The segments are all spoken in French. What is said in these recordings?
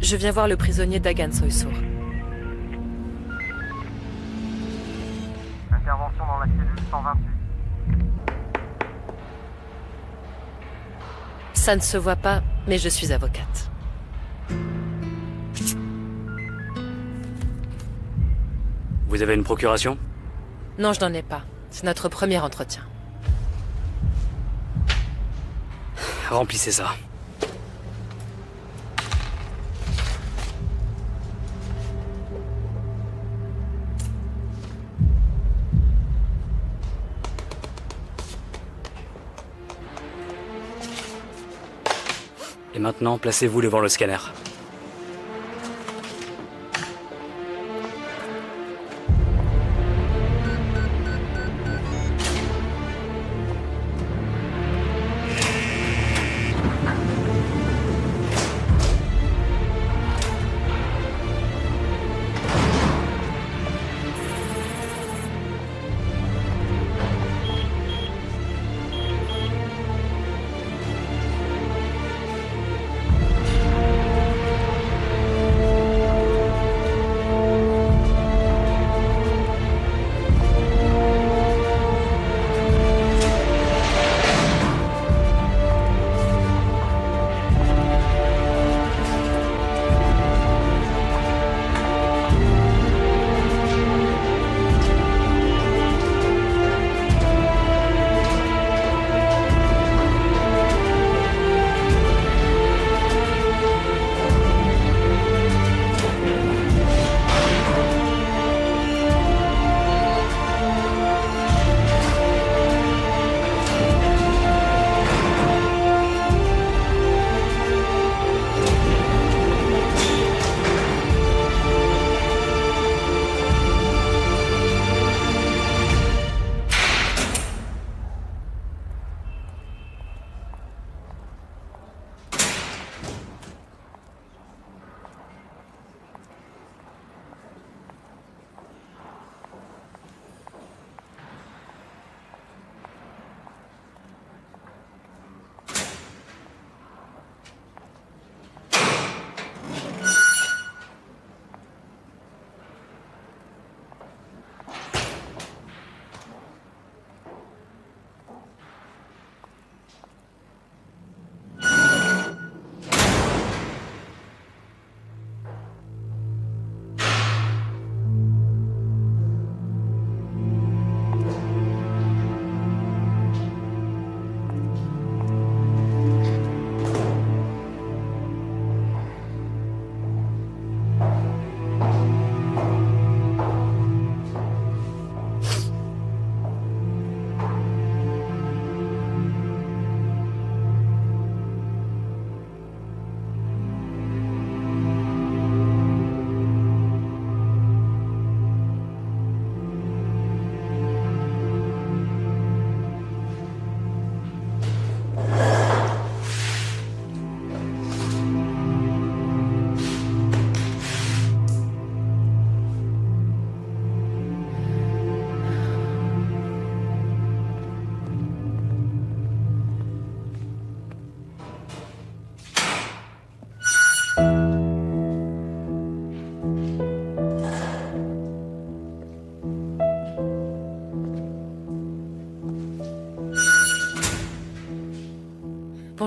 Je viens voir le prisonnier Dagan Soysur. Intervention dans la cellule 128. Ça ne se voit pas, mais je suis avocate. Vous avez une procuration? Non, je n'en ai pas. C'est notre premier entretien. Remplissez ça. Et maintenant, placez-vous devant le scanner.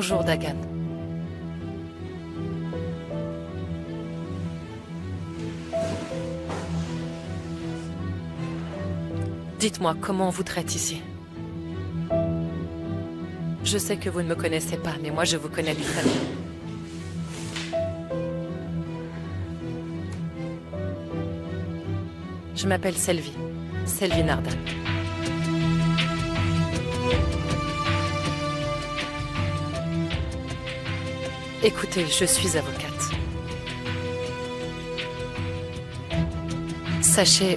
Bonjour, Dagan. Dites-moi, comment on vous traite ici? Je sais que vous ne me connaissez pas, mais moi je vous connais du très bien. Je m'appelle Selvi. Selvi Nardan. Écoutez, je suis avocate. Sachez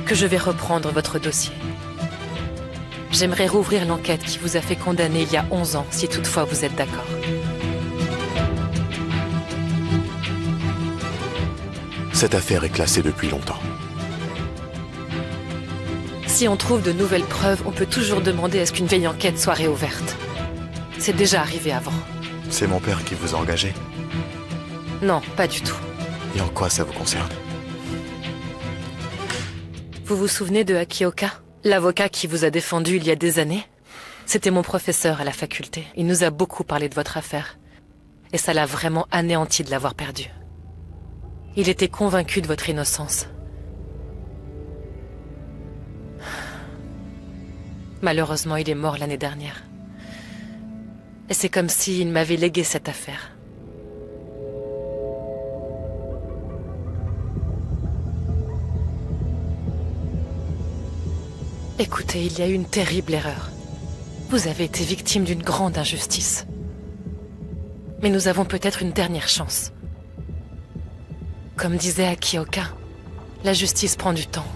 que je vais reprendre votre dossier. J'aimerais rouvrir l'enquête qui vous a fait condamner il y a 11 ans, si toutefois vous êtes d'accord. Cette affaire est classée depuis longtemps. Si on trouve de nouvelles preuves, on peut toujours demander à ce qu'une vieille enquête soit réouverte. C'est déjà arrivé avant. C'est mon père qui vous a engagé? Non, pas du tout. Et en quoi ça vous concerne? Vous vous souvenez de Akioka, l'avocat qui vous a défendu il y a des années? C'était mon professeur à la faculté. Il nous a beaucoup parlé de votre affaire. Et ça l'a vraiment anéanti de l'avoir perdu. Il était convaincu de votre innocence. Malheureusement, il est mort l'année dernière. Et c'est comme s'il m'avait légué cette affaire. Écoutez, il y a eu une terrible erreur. Vous avez été victime d'une grande injustice. Mais nous avons peut-être une dernière chance. Comme disait Akioka, la justice prend du temps.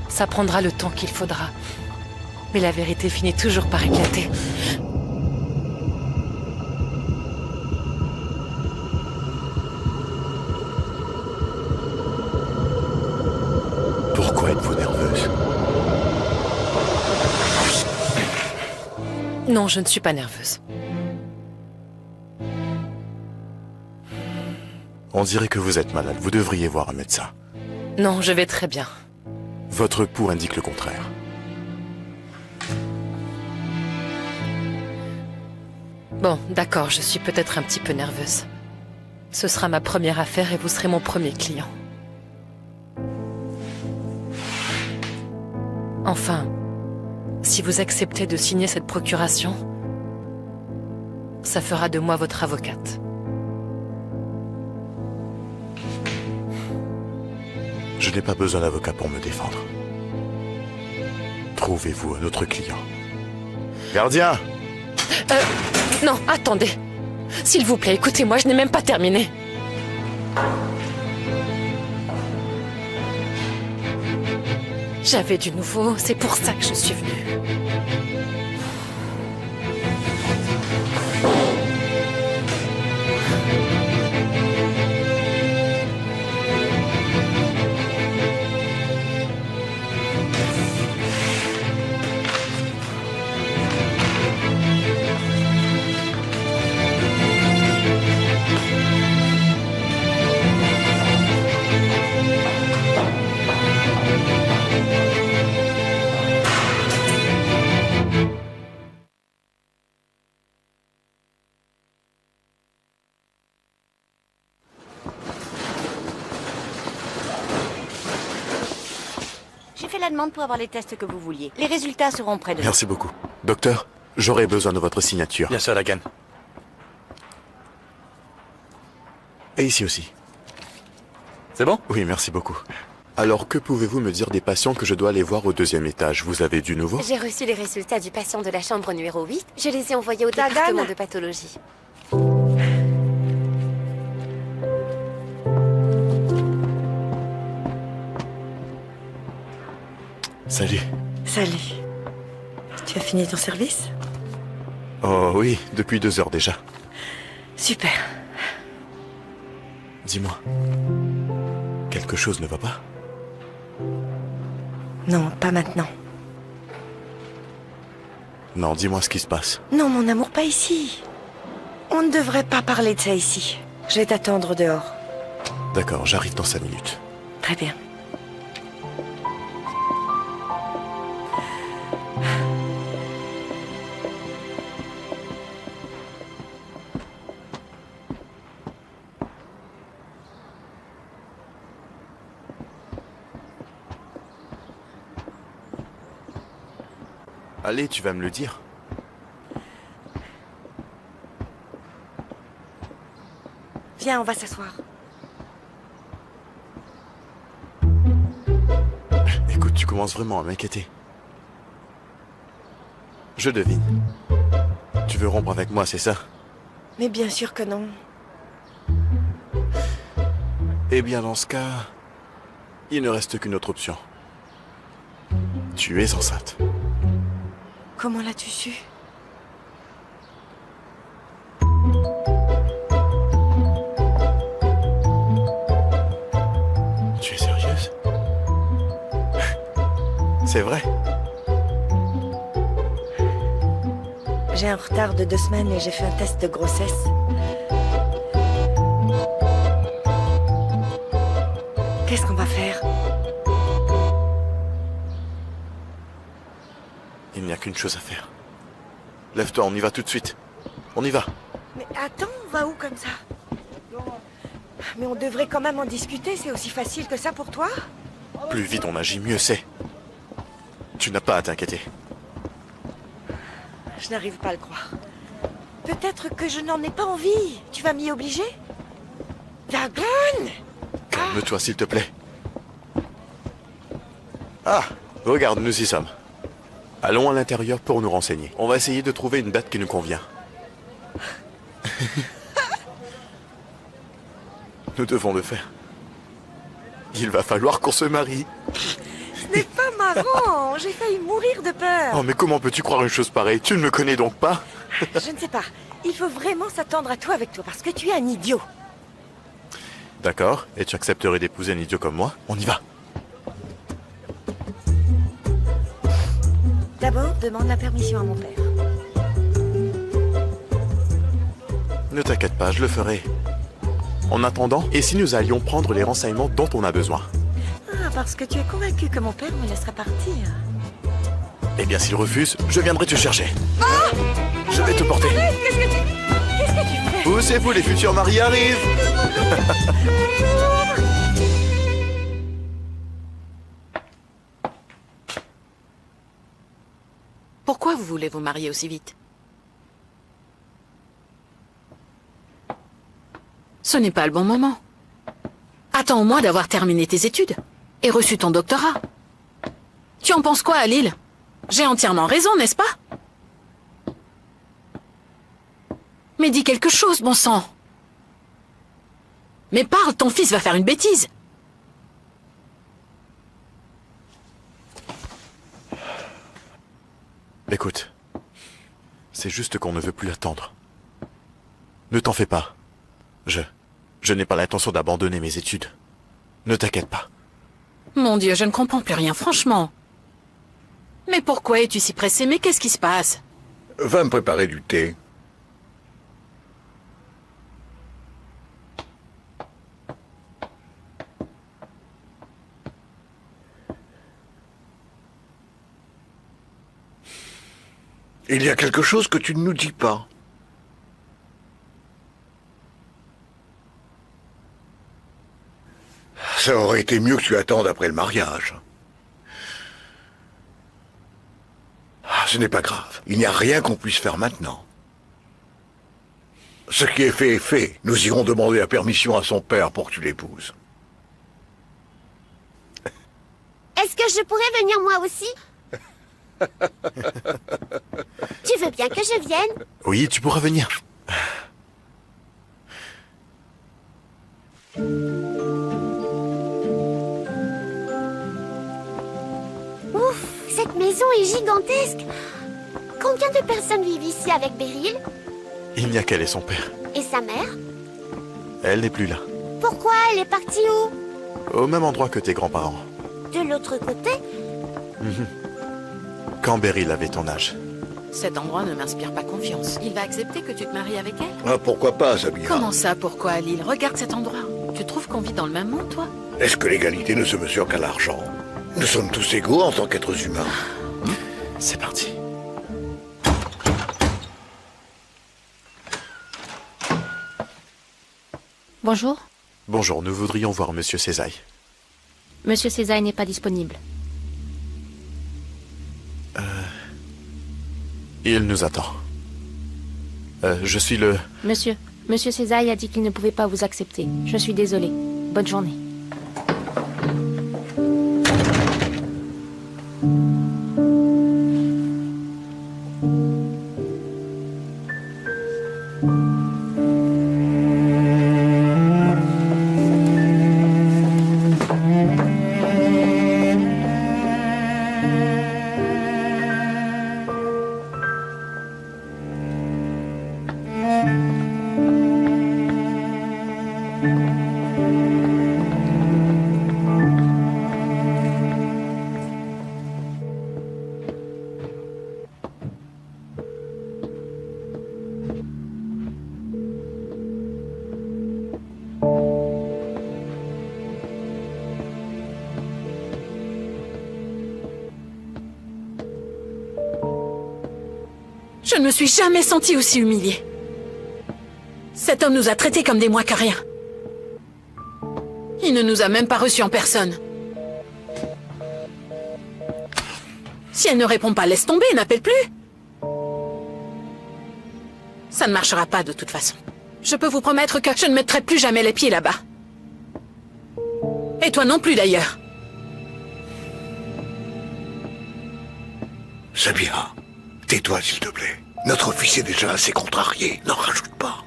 Ça prendra le temps qu'il faudra. Mais la vérité finit toujours par éclater. Pourquoi êtes-vous nerveuse? Non, je ne suis pas nerveuse. On dirait que vous êtes malade. Vous devriez voir un médecin. Non, je vais très bien. Votre pouls indique le contraire. Bon, d'accord, je suis peut-être un petit peu nerveuse. Ce sera ma première affaire et vous serez mon premier client. Enfin, si vous acceptez de signer cette procuration, ça fera de moi votre avocate. Je n'ai pas besoin d'avocat pour me défendre. Trouvez-vous un autre client. Gardien! Non, attendez. S'il vous plaît, écoutez-moi, je n'ai même pas terminé. J'avais du nouveau, c'est pour ça que je suis venue. J'ai fait la demande pour avoir les tests que vous vouliez. Les résultats seront près de... Merci beaucoup. Docteur, j'aurais besoin de votre signature. Bien sûr, Dagan. Et ici aussi. C'est bon? Oui, merci beaucoup. Alors, que pouvez-vous me dire des patients que je dois aller voir au 2e étage? Vous avez du nouveau? J'ai reçu les résultats du patient de la chambre numéro 8. Je les ai envoyés au département de pathologie. Salut. Salut. Tu as fini ton service? Oh oui, depuis 2 heures déjà. Super. Dis-moi. Quelque chose ne va pas? Non, pas maintenant. Non, dis-moi ce qui se passe. Non, mon amour, pas ici. On ne devrait pas parler de ça ici. Je vais t'attendre dehors. D'accord, j'arrive dans 5 minutes. Très bien. Allez, tu vas me le dire. Viens, on va s'asseoir. Écoute, tu commences vraiment à m'inquiéter. Je devine. Tu veux rompre avec moi, c'est ça? Mais bien sûr que non. Eh bien, dans ce cas, il ne reste qu'une autre option. Tu es enceinte. Comment l'as-tu su? Tu es sérieuse? C'est vrai? J'ai un retard de 2 semaines et j'ai fait un test de grossesse. Qu'est-ce qu'on va faire? Il n'y a qu'une chose à faire. Lève-toi, on y va tout de suite. On y va. Mais attends, on va où comme ça? Mais on devrait quand même en discuter, c'est aussi facile que ça pour toi? Plus vite on agit, mieux c'est. Tu n'as pas à t'inquiéter. Je n'arrive pas à le croire. Peut-être que je n'en ai pas envie. Tu vas m'y obliger? Dagon! Calme-toi, s'il te plaît. Ah, regarde, nous y sommes. Allons à l'intérieur pour nous renseigner. On va essayer de trouver une date qui nous convient. Nous devons le faire. Il va falloir qu'on se marie. Ce n'est pas marrant. J'ai failli mourir de peur. Oh, mais comment peux-tu croire une chose pareille? Tu ne me connais donc pas? Je ne sais pas. Il faut vraiment s'attendre à tout avec toi parce que tu es un idiot. D'accord, et tu accepterais d'épouser un idiot comme moi? On y va. D'abord, demande la permission à mon père. Ne t'inquiète pas, je le ferai. En attendant, et si nous allions prendre les renseignements dont on a besoin? Ah, parce que tu es convaincu que mon père me laissera partir. Eh bien, s'il refuse, je viendrai te chercher. Je vais te porter. Qu'est-ce que tu fais? Poussez-vous, les futurs maris arrivent. Pourquoi vous voulez vous marier aussi vite? Ce n'est pas le bon moment. Attends au moins d'avoir terminé tes études et reçu ton doctorat. Tu en penses quoi, Halil? J'ai entièrement raison, n'est-ce pas? Mais dis quelque chose, bon sang. Mais parle, ton fils va faire une bêtise. Écoute, c'est juste qu'on ne veut plus attendre. Ne t'en fais pas. Je n'ai pas l'intention d'abandonner mes études. Ne t'inquiète pas. Mon Dieu, je ne comprends plus rien, franchement. Mais pourquoi es-tu si pressé? Mais qu'est-ce qui se passe? Va me préparer du thé. Il y a quelque chose que tu ne nous dis pas. Ça aurait été mieux que tu attendes après le mariage. Ah, ce n'est pas grave. Il n'y a rien qu'on puisse faire maintenant. Ce qui est fait est fait. Nous irons demander la permission à son père pour que tu l'épouses. Est-ce que je pourrais venir moi aussi? Tu veux bien que je vienne? Oui, tu pourras venir. Ouf, cette maison est gigantesque. Combien de personnes vivent ici avec Beryl? Il n'y a qu'elle et son père. Et sa mère? Elle n'est plus là. Pourquoi elle est partie où? Au même endroit que tes grands-parents. De l'autre côté? Quand Beryl avait ton âge. Cet endroit ne m'inspire pas confiance. Il va accepter que tu te maries avec elle? Ah, pourquoi pas, Samira? Comment ça, pourquoi, Halil? Regarde cet endroit. Tu trouves qu'on vit dans le même monde, toi? Est-ce que l'égalité ne se mesure qu'à l'argent? Nous sommes tous égaux en tant qu'êtres humains. C'est parti. Bonjour. Bonjour, nous voudrions voir Monsieur Césaille. Monsieur Césaille n'est pas disponible. Il nous attend. Je suis le... Monsieur Césaille a dit qu'il ne pouvait pas vous accepter. Je suis désolée. Bonne journée. Je ne me suis jamais sentie aussi humiliée. Cet homme nous a traités comme des moins que rien. Il ne nous a même pas reçus en personne. Si elle ne répond pas, laisse tomber, n'appelle plus. Ça ne marchera pas de toute façon. Je peux vous promettre que je ne mettrai plus jamais les pieds là-bas. Et toi non plus d'ailleurs. C'est bien. Tais-toi, s'il te plaît. Notre office est déjà assez contrarié. N'en rajoute pas.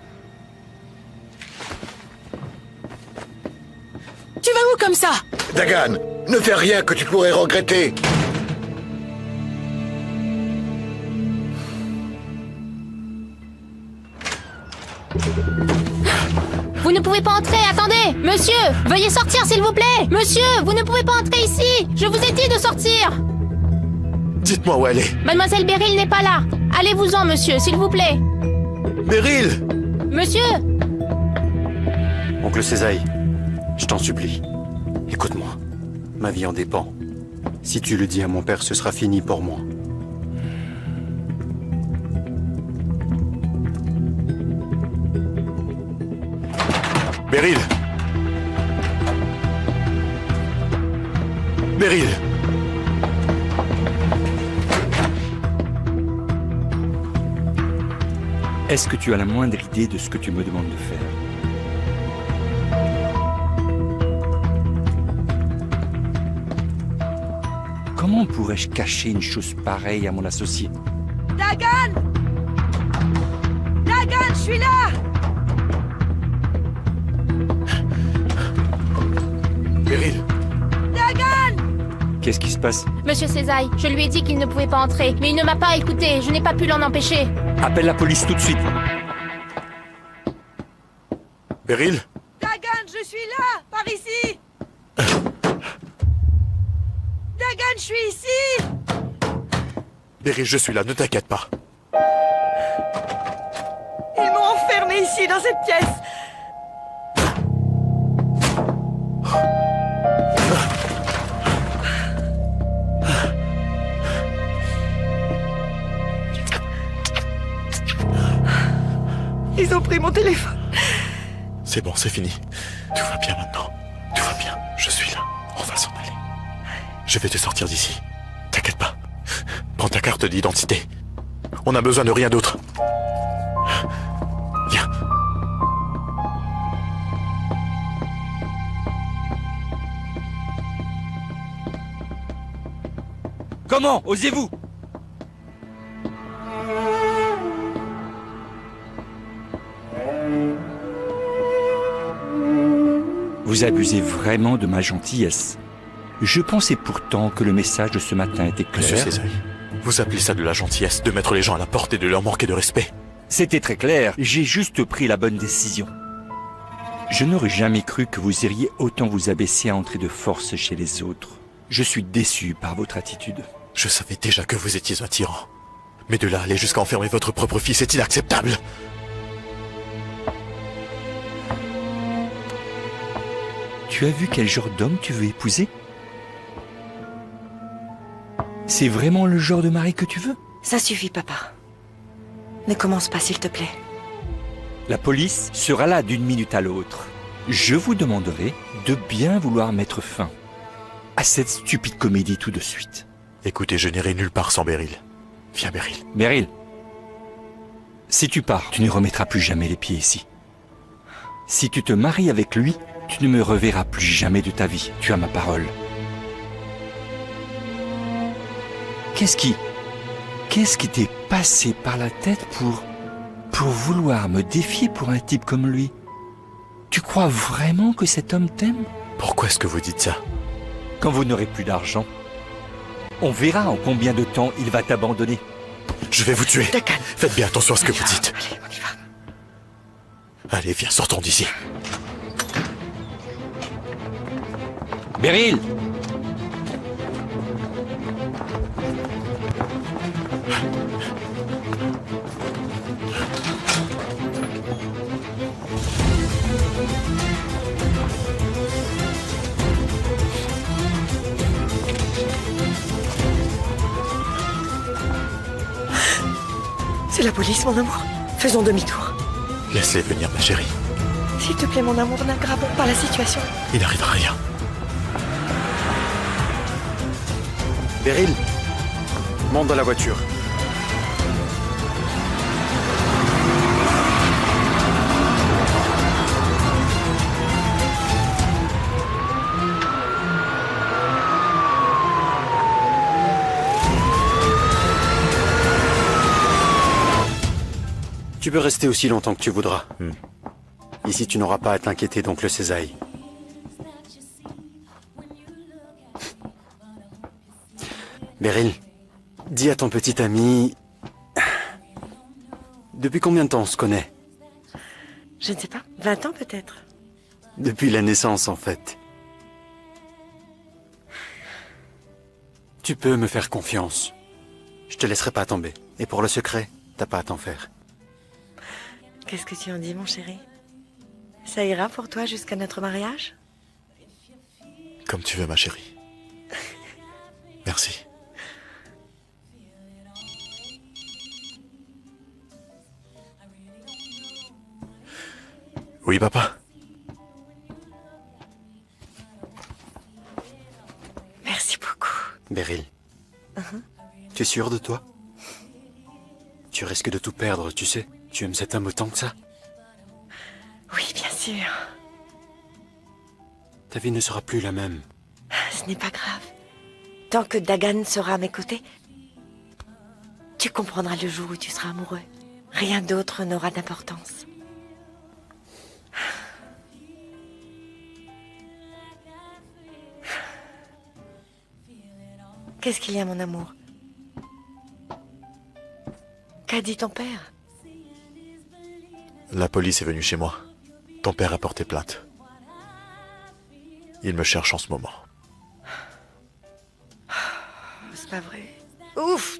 Tu vas où comme ça? Dagan, ne fais rien que tu pourrais regretter. Vous ne pouvez pas entrer, attendez! Monsieur, veuillez sortir s'il vous plaît! Monsieur, vous ne pouvez pas entrer ici! Je vous ai dit de sortir! Dites-moi où elle est. Mademoiselle Beryl n'est pas là! Allez-vous-en, monsieur, s'il vous plaît! Beryl! Monsieur! Oncle Césaille, je t'en supplie. Écoute-moi. Ma vie en dépend. Si tu le dis à mon père, ce sera fini pour moi. Beryl! Beryl! Est-ce que tu as la moindre idée de ce que tu me demandes de faire? Comment pourrais-je cacher une chose pareille à mon associé? Dagan! Dagan, je suis là! Beryl! Dagan! Qu'est-ce qui se passe? Monsieur Césaille, je lui ai dit qu'il ne pouvait pas entrer, mais il ne m'a pas écouté, je n'ai pas pu l'en empêcher. Appelle la police tout de suite. Beryl? Dagan, je suis là! Par ici! Dagan, je suis ici! Beryl, je suis là, ne t'inquiète pas. Ils m'ont enfermé ici, dans cette pièce! Ils ont pris mon téléphone. C'est bon, c'est fini. Tout va bien maintenant. Tout va bien. Je suis là. On va s'en aller. Je vais te sortir d'ici. T'inquiète pas. Prends ta carte d'identité. On n'a besoin de rien d'autre. Viens. Comment osez-vous? Vous abusez vraiment de ma gentillesse. Je pensais pourtant que le message de ce matin était clair. Monsieur Césaille, vous appelez ça de la gentillesse, de mettre les gens à la porte et de leur manquer de respect? C'était très clair, j'ai juste pris la bonne décision. Je n'aurais jamais cru que vous iriez autant vous abaisser à entrer de force chez les autres. Je suis déçu par votre attitude. Je savais déjà que vous étiez un tyran. Mais de là aller jusqu'à enfermer votre propre fils est inacceptable. Tu as vu quel genre d'homme tu veux épouser? C'est vraiment le genre de mari que tu veux? Ça suffit, papa. Ne commence pas, s'il te plaît. La police sera là d'une minute à l'autre. Je vous demanderai de bien vouloir mettre fin à cette stupide comédie tout de suite. Écoutez, je n'irai nulle part sans Beryl. Viens, Beryl. Beryl, Si tu pars, tu ne remettras plus jamais les pieds ici. Si tu te maries avec lui, tu ne me reverras plus jamais de ta vie. Tu as ma parole. Qu'est-ce qui t'est passé par la tête pour vouloir me défier pour un type comme lui? Tu crois vraiment que cet homme t'aime? Pourquoi est-ce que vous dites ça? Quand vous n'aurez plus d'argent, on verra en combien de temps il va t'abandonner. Je vais vous tuer. Dakan. Faites bien attention à ce que vous dites. Allez, on y va. Allez, viens, sortons d'ici. Beryl! C'est la police, mon amour. Faisons demi-tour. Laisse-les venir, ma chérie. S'il te plaît, mon amour, n'aggravons pas la situation. Il n'arrivera rien. Beryl, monte dans la voiture. Tu peux rester aussi longtemps que tu voudras. Ici, tu n'auras pas à t'inquiéter d'oncle Césaille. Beryl, dis à ton petit ami... Depuis combien de temps on se connaît? Je ne sais pas. 20 ans peut-être. Depuis la naissance, en fait. Tu peux me faire confiance. Je te laisserai pas tomber. Et pour le secret, t'as pas à t'en faire. Qu'est-ce que tu en dis, mon chéri? Ça ira pour toi jusqu'à notre mariage? Comme tu veux, ma chérie. Merci. Oui, papa? Merci beaucoup. Beryl, tu es sûr de toi? Tu risques de tout perdre, tu sais. Tu aimes cet homme autant que ça? Oui, bien sûr. Ta vie ne sera plus la même. Ce n'est pas grave. Tant que Dagan sera à mes côtés, tu comprendras le jour où tu seras amoureux. Rien d'autre n'aura d'importance. Qu'est-ce qu'il y a, mon amour? Qu'a dit ton père? La police est venue chez moi. Ton père a porté plainte. Il me cherche en ce moment. C'est pas vrai. Ouf!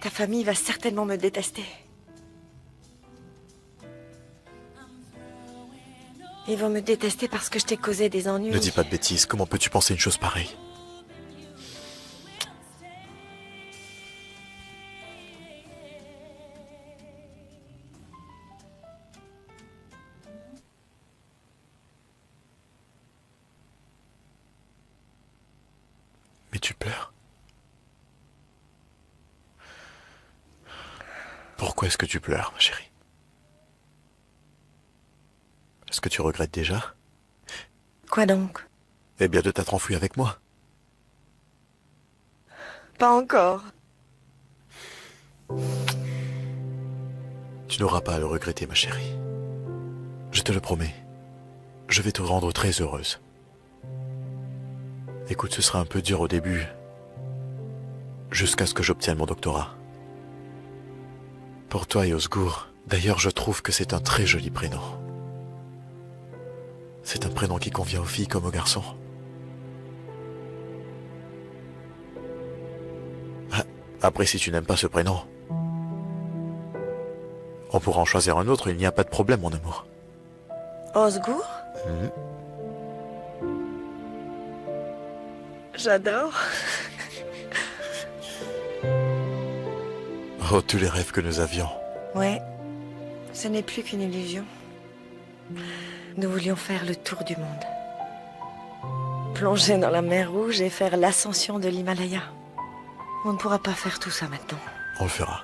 Ta famille va certainement me détester. Ils vont me détester parce que je t'ai causé des ennuis. Ne dis pas de bêtises. Comment peux-tu penser une chose pareille? Mais tu pleures? Pourquoi est-ce que tu pleures, ma chérie? Est-ce que tu regrettes déjà? Quoi donc? Eh bien, de t'être enfui avec moi. Pas encore. Tu n'auras pas à le regretter, ma chérie. Je te le promets. Je vais te rendre très heureuse. Écoute, ce sera un peu dur au début, jusqu'à ce que j'obtienne mon doctorat. Pour toi et Osgour, d'ailleurs, je trouve que c'est un très joli prénom. C'est un prénom qui convient aux filles comme aux garçons. Ah, après, si tu n'aimes pas ce prénom, on pourra en choisir un autre, il n'y a pas de problème, mon amour. Osgour? J'adore. Oh, tous les rêves que nous avions. Ouais, ce n'est plus qu'une illusion. Nous voulions faire le tour du monde. Plonger dans la mer Rouge et faire l'ascension de l'Himalaya. On ne pourra pas faire tout ça maintenant. On le fera.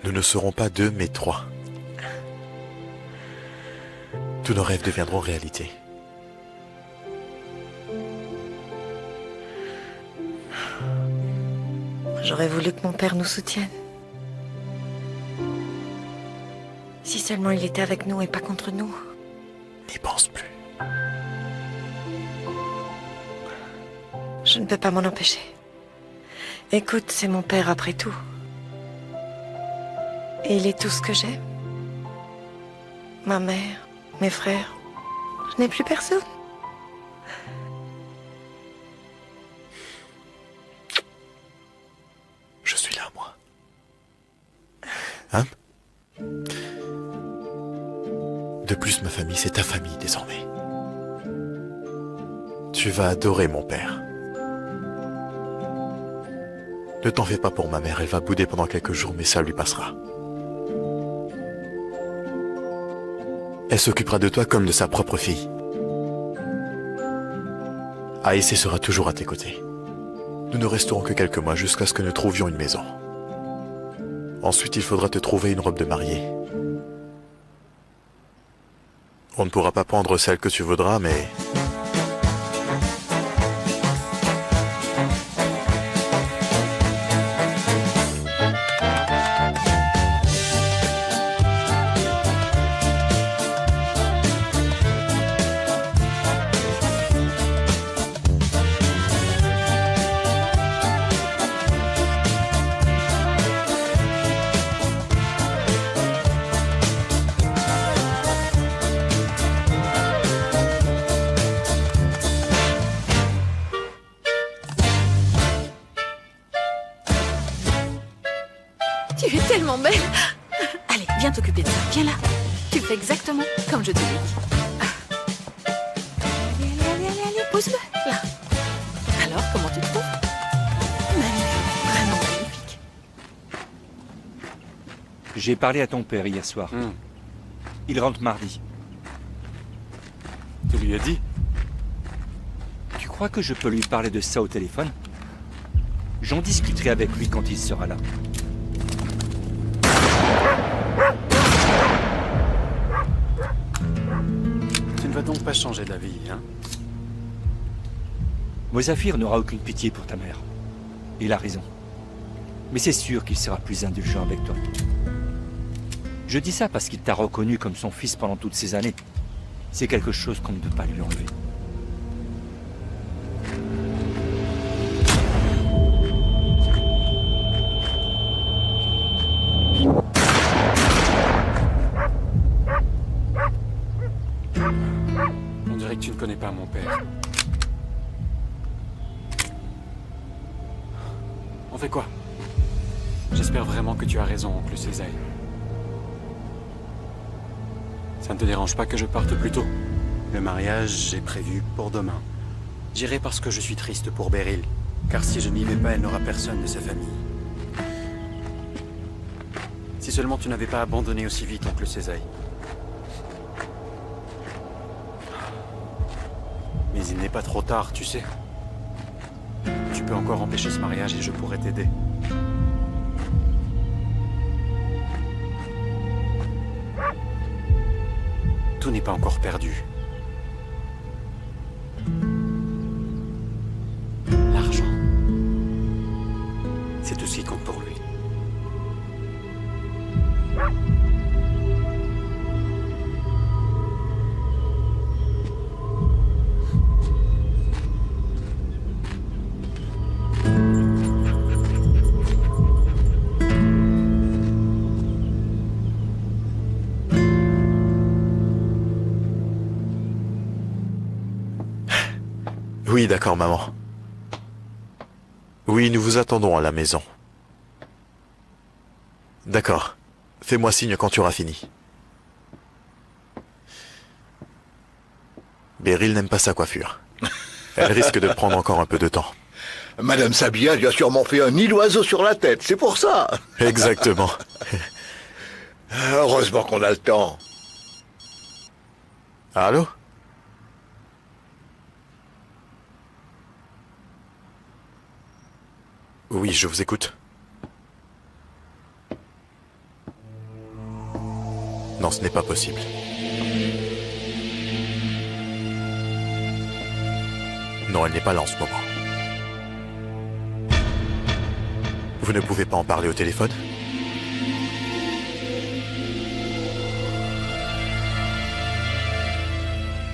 Nous ne serons pas 2, mais 3. Tous nos rêves deviendront réalité. J'aurais voulu que mon père nous soutienne. Si seulement il était avec nous et pas contre nous. N'y pense plus. Je ne peux pas m'en empêcher. Écoute, c'est mon père après tout. Et il est tout ce que j'ai. Ma mère, mes frères. Je n'ai plus personne. Je suis là, moi. Hein? De plus, ma famille, c'est ta famille désormais. Tu vas adorer mon père. Ne t'en fais pas pour ma mère, elle va bouder pendant quelques jours, mais ça lui passera. Elle s'occupera de toi comme de sa propre fille. A.S.C. sera toujours à tes côtés. Nous ne resterons que quelques mois jusqu'à ce que nous trouvions une maison. Ensuite, il faudra te trouver une robe de mariée. On ne pourra pas prendre celle que tu voudras, mais... Tu es tellement belle. Allez, viens t'occuper de ça. Viens là. Tu fais exactement comme je te l'ai dit. Allez, pose-le. Là. Alors, comment tu te trouves? Magnifique, vraiment magnifique. J'ai parlé à ton père hier soir. Il rentre mardi. Tu lui as dit? Tu crois que je peux lui parler de ça au téléphone? J'en discuterai avec lui quand il sera là. Tu ne vas donc pas changer d'avis, hein? Mozafir n'aura aucune pitié pour ta mère. Il a raison. Mais c'est sûr qu'il sera plus indulgent avec toi. Je dis ça parce qu'il t'a reconnu comme son fils pendant toutes ces années. C'est quelque chose qu'on ne peut pas lui enlever. On dirait que tu ne connais pas mon père. On fait quoi? J'espère vraiment que tu as raison, oncle Césaire. Ça ne te dérange pas que je parte plus tôt? Le mariage est prévu pour demain. J'irai parce que je suis triste pour Beryl. Car si je n'y vais pas, elle n'aura personne de sa famille. Si seulement tu n'avais pas abandonné aussi vite, oncle Césaire. Mais il n'est pas trop tard, tu sais. Tu peux encore empêcher ce mariage et je pourrais t'aider. Tout n'est pas encore perdu. L'argent, c'est tout ce qui compte pour lui. Oui, d'accord, maman. Oui, nous vous attendons à la maison. D'accord. Fais-moi signe quand tu auras fini. Beryl n'aime pas sa coiffure. Elle risque de prendre encore un peu de temps. Madame Sabia lui a sûrement fait un nid d'oiseau sur la tête, c'est pour ça. Exactement. Heureusement qu'on a le temps. Oui, je vous écoute. Non, ce n'est pas possible. Non, elle n'est pas là en ce moment. Vous ne pouvez pas en parler au téléphone?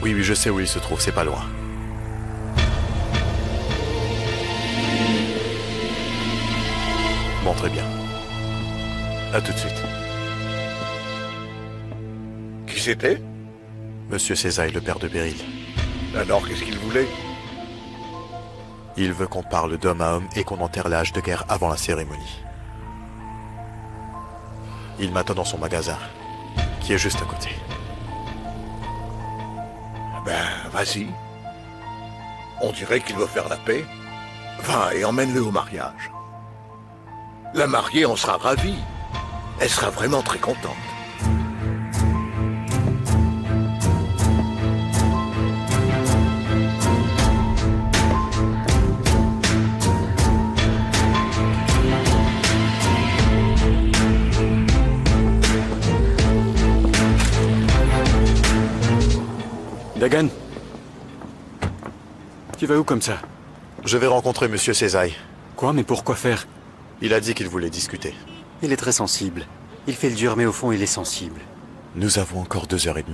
Oui, je sais où il se trouve, c'est pas loin. Bon, très bien. À tout de suite. Qui c'était? Monsieur Césaille, le père de Beryl. Alors, qu'est-ce qu'il voulait? Il veut qu'on parle d'homme à homme et qu'on enterre la hache de guerre avant la cérémonie. Il m'attend dans son magasin, qui est juste à côté. Ben, vas-y. On dirait qu'il veut faire la paix. Va et emmène-le au mariage. La mariée en sera ravie. Elle sera vraiment très contente. Dagan, tu vas où comme ça? Je vais rencontrer Monsieur Césaille. Quoi? Mais pourquoi faire? Il a dit qu'il voulait discuter. Il est très sensible. Il fait le dur, mais au fond, il est sensible. Nous avons encore 2h30.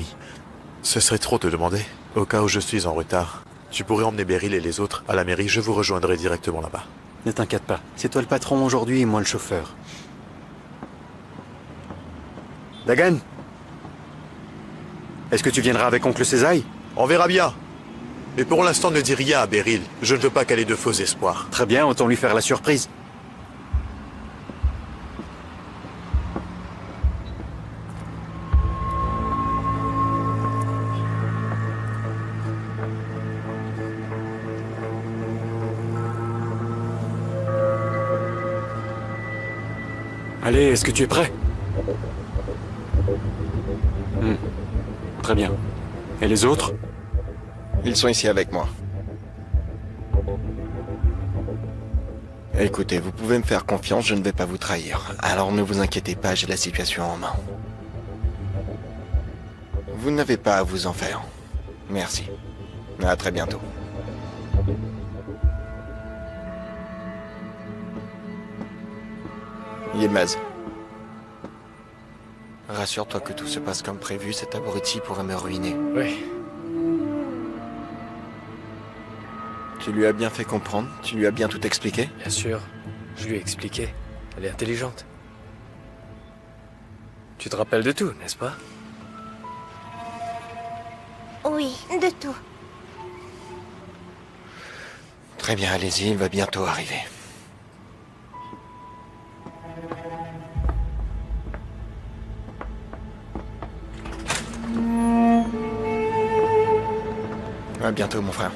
Ce serait trop te demander. Au cas où je suis en retard, tu pourrais emmener Beryl et les autres à la mairie. Je vous rejoindrai directement là-bas. Ne t'inquiète pas. C'est toi le patron aujourd'hui et moi le chauffeur. Dagan, est-ce que tu viendras avec oncle Césaille? On verra bien. Mais pour l'instant, ne dis rien à Beryl. Je ne veux pas qu'elle ait de faux espoirs. Très bien, autant lui faire la surprise. Allez, est-ce que tu es prêt? Très bien. Et les autres? Ils sont ici avec moi. Écoutez, vous pouvez me faire confiance, je ne vais pas vous trahir. Alors ne vous inquiétez pas, j'ai la situation en main. Vous n'avez pas à vous en faire. Merci. À très bientôt. Yilmaz. Rassure-toi que tout se passe comme prévu, cet abruti pourrait me ruiner. Oui. Tu lui as bien fait comprendre? Tu lui as bien tout expliqué? Bien sûr. Je lui ai expliqué. Elle est intelligente. Tu te rappelles de tout, n'est-ce pas? Oui, de tout. Très bien, allez-y, il va bientôt arriver. À bientôt, mon frère.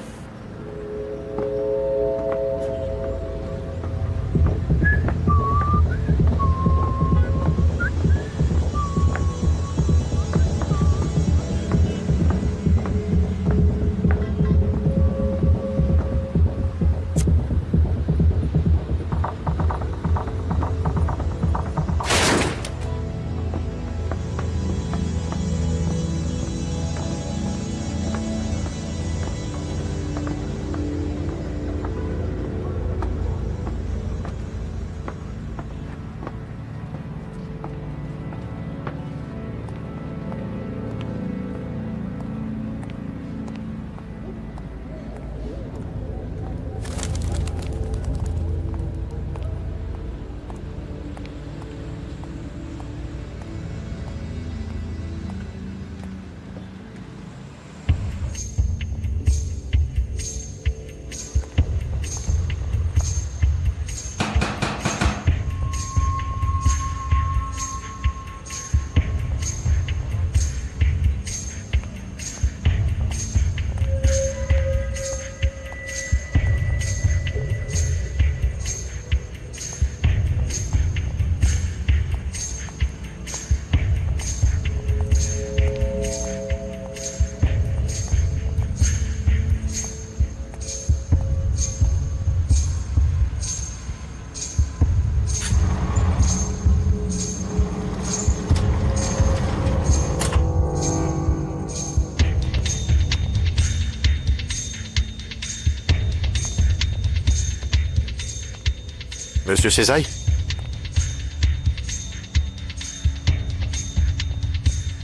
Monsieur Césaille?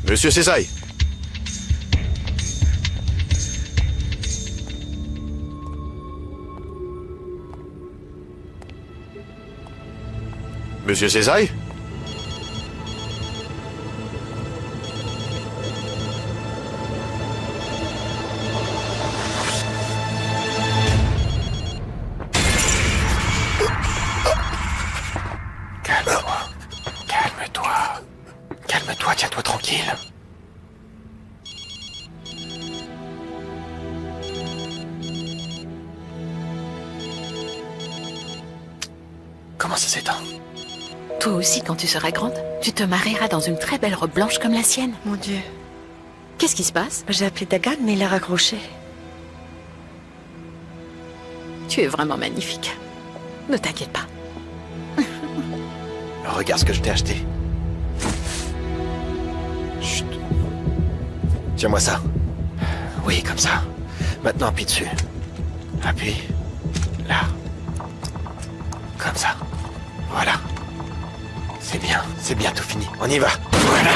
Monsieur Césaille? Monsieur Césaille? Calme-toi. Calme-toi, tiens-toi tranquille. Comment ça s'éteint? Toi aussi, quand tu seras grande, tu te marieras dans une très belle robe blanche comme la sienne. Mon Dieu. Qu'est-ce qui se passe? J'ai appelé Dagan, mais il a raccroché. Tu es vraiment magnifique. Ne t'inquiète pas. Regarde ce que je t'ai acheté. Chut. Tiens-moi ça. Oui, comme ça. Maintenant, appuie dessus. Appuie. Là. Comme ça. Voilà. C'est bientôt fini. On y va. Voilà.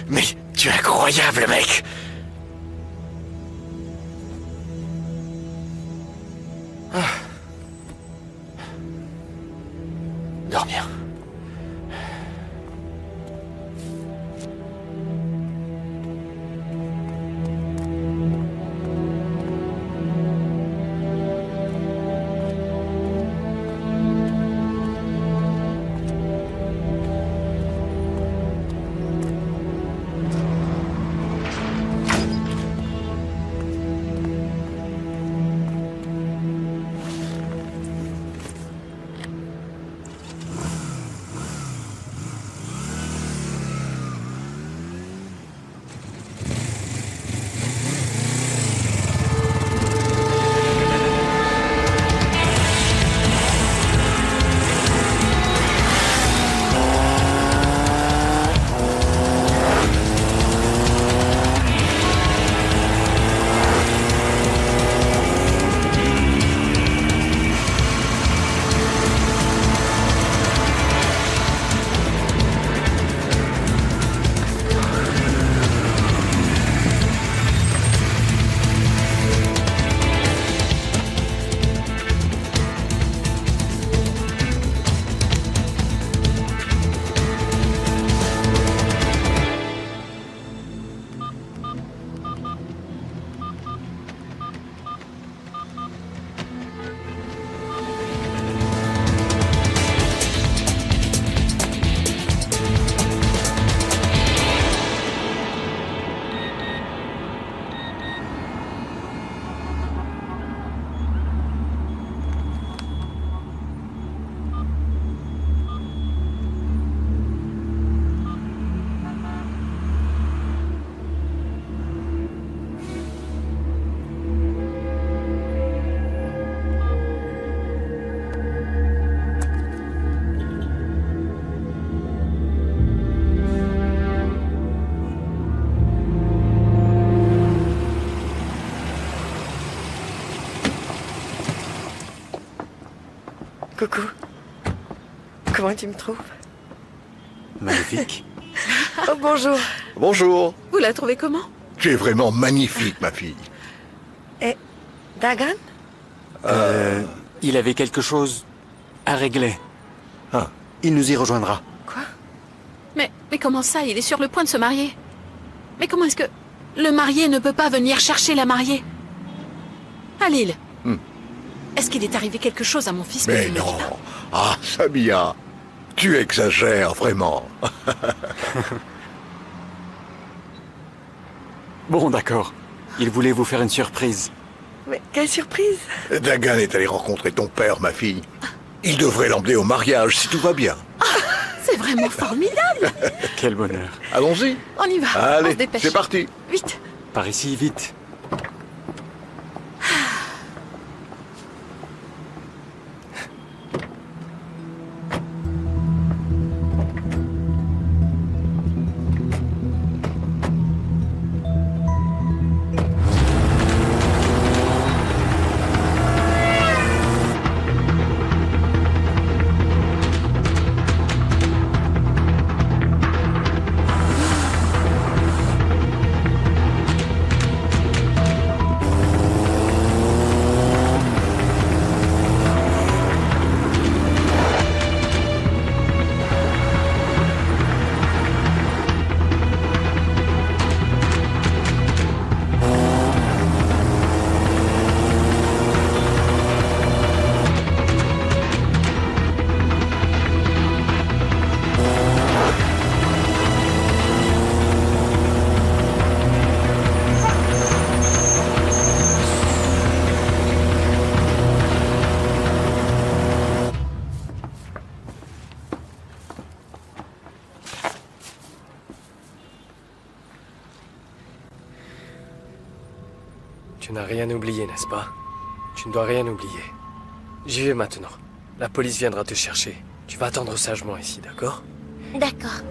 Mais tu es incroyable, mec. Ah. Dors bien. Coucou. Comment tu me trouves? Magnifique. Oh, bonjour. Bonjour. Vous la trouvez comment? Tu es vraiment magnifique, ma fille. Et Dagan? Il avait quelque chose à régler. Ah. Il nous y rejoindra. Mais comment ça? Il est sur le point de se marier. Mais comment est-ce que le marié ne peut pas venir chercher la mariée? Halil, est-ce qu'il est arrivé quelque chose à mon fils que Mais tu ne me dis non. pas? Ah, Samia, tu exagères vraiment. Bon, d'accord. Il voulait vous faire une surprise. Mais quelle surprise! Dagan est allé rencontrer ton père, ma fille. Il devrait l'emmener au mariage si tout va bien. C'est vraiment formidable! Quel bonheur. Allons-y. On y va, on se Allez, dépêche. c'est parti. Vite! Par ici, vite. Tu n'as rien oublié, n'est-ce pas? Tu ne dois rien oublier. J'y vais maintenant. La police viendra te chercher. Tu vas attendre sagement ici, d'accord? D'accord.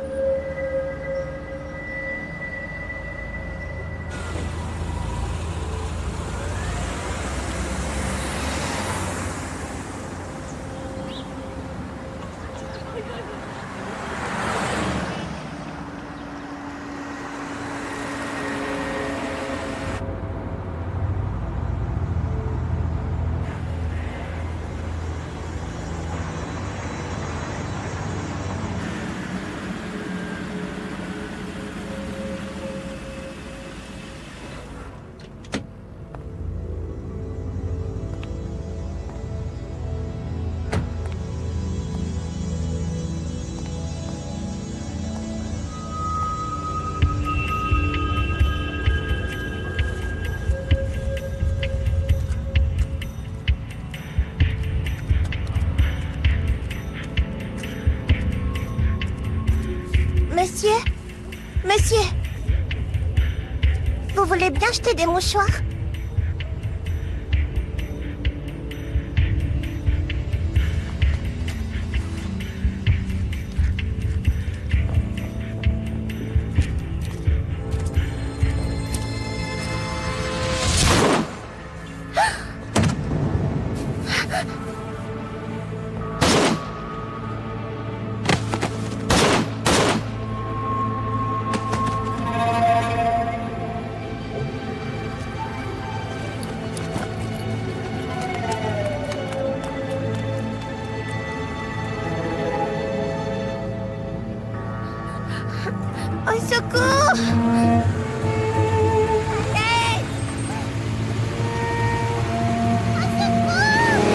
Monsieur? Monsieur? Vous voulez bien jeter des mouchoirs? Au secours! Allez! Au secours!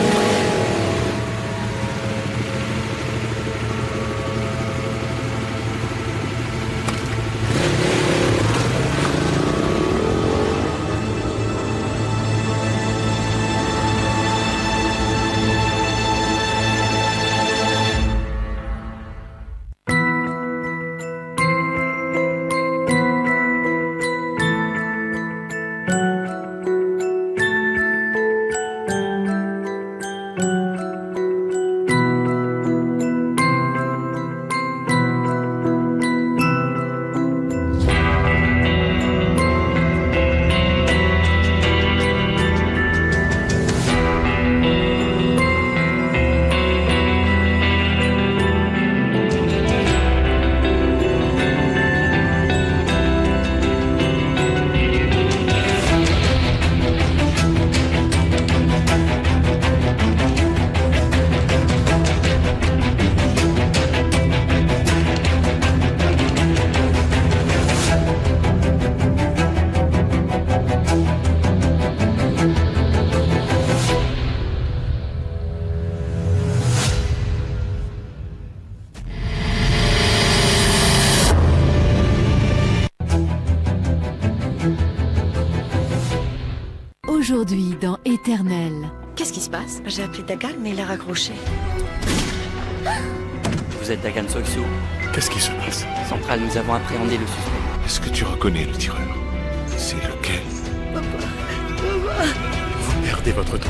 Aujourd'hui dans Éternel. Qu'est-ce qui se passe? J'ai appelé Dagan, mais il a raccroché. Vous êtes Dagan Soksu. Qu'est-ce qui se passe? Central, nous avons appréhendé le suspect. Est-ce que tu reconnais le tireur? C'est lequel? Papa. Vous perdez votre temps.